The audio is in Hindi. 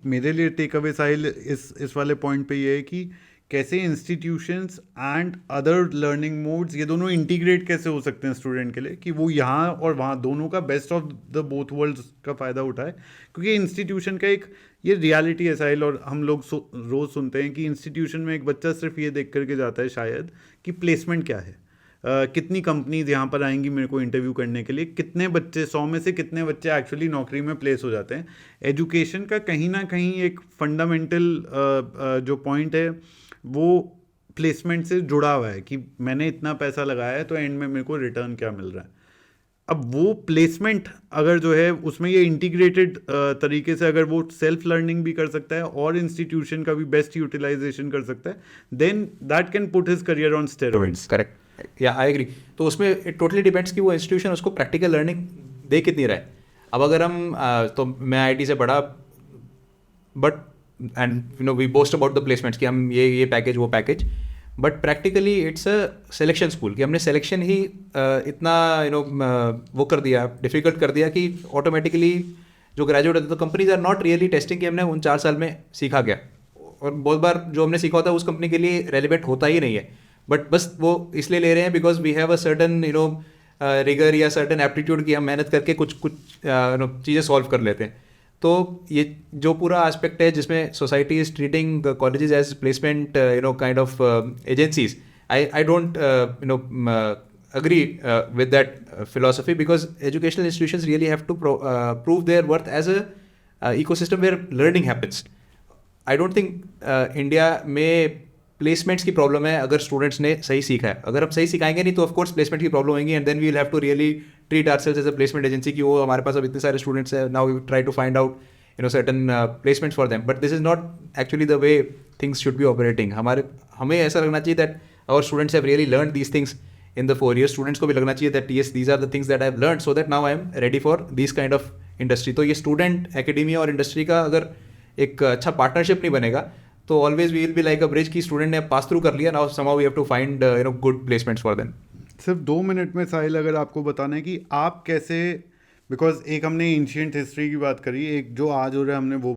मेरे लिए टेक अवे साहिल इस वाले पॉइंट पे ये है कि कैसे institutions and other learning modes ये दोनों इंटीग्रेट कैसे हो सकते हैं स्टूडेंट के लिए, कि वो यहाँ और वहाँ दोनों का best of the both worlds का फ़ायदा उठाए। क्योंकि इंस्टीट्यूशन का एक ये रियलिटी है साहिल, और हम लोग रोज़ सुनते हैं कि इंस्टीट्यूशन में एक बच्चा सिर्फ ये देख करके जाता है शायद कि प्लेसमेंट क्या है, कितनी कंपनीज यहाँ पर आएंगी मेरे को इंटरव्यू करने के लिए, कितने बच्चे 100 में से कितने बच्चे एक्चुअली नौकरी में प्लेस हो जाते हैं। एजुकेशन का कहीं ना कहीं एक फंडामेंटल जो पॉइंट है वो प्लेसमेंट से जुड़ा हुआ है, कि मैंने इतना पैसा लगाया है तो एंड में मेरे को रिटर्न क्या मिल रहा है। अब वो प्लेसमेंट अगर जो है उसमें ये इंटीग्रेटेड तरीके से अगर वो सेल्फ लर्निंग भी कर सकता है और इंस्टीट्यूशन का भी बेस्ट यूटिलाइजेशन कर सकता है, then that can put his career on steroids. Correct, या आई एग्री। तो उसमें इट टोटली डिपेंड्स कि वो इंस्टीट्यूशन उसको प्रैक्टिकल लर्निंग दे कितनी रहा है। अब अगर हम तो मैं आईटी से पढ़ा, but and you know we boast about the placements कि हम ये पैकेज वो package, but practically it's a selection school कि हमने सिलेक्शन ही इतना वो कर दिया, डिफिकल्ट कर दिया कि ऑटोमेटिकली जो ग्रेजुएट होते हैं तो companies are not really testing कि हमने उन 4 साल में सीखा क्या, और बहुत बार जो हमने सीखा होता है उस कंपनी के लिए रेलिवेंट होता ही नहीं है, बट बस वो इसलिए ले रहे हैं because we have a certain rigour या सर्टन एप्टीट्यूड कि हम मेहनत करके कुछ चीज़ें सॉल्व कर लेते हैं। तो ये जो पूरा एस्पेक्ट है जिसमें society is treating colleges as placement kind of agencies, I don't agree with that philosophy, because educational institutions really have to prove their worth as a ecosystem where learning happens. I don't think India में प्लेसमेंट्स की प्रॉब्लम है अगर स्टूडेंट्स ने सही सीखा है। अगर हम सही सिखाएंगे नहीं तो ऑफ कोर्स प्लेसमेंट की प्रॉब्लम होगी, and then we will have to really treat ourselves as a placement agency कि वो हमारे पास अब इतने सारे स्टूडेंट्स हैं, now we try to find out certain placements for them, but this is not actually the way things should be operating. हमें ऐसा लगना चाहिए that our students have really learn these things in the 4 years। Students को भी लगना चाहिए that yes, these are the things that I have learned so that now I am ready for these kind of industry। तो ये स्टूडेंट एकेडेमिया और इंडस्ट्री का अगर एक अच्छा पार्टनरशिप नहीं बनेगा तो always we will be like a bridge की स्टूडेंट ने पास थ्रू कर लिया, now somehow we have to find good placements for them. सिर्फ 2 मिनट में साहिल अगर आपको बताना है कि आप कैसे, बिकॉज एक हमने एंशिएंट हिस्ट्री की बात करी, एक जो आज हो रहा है हमने वो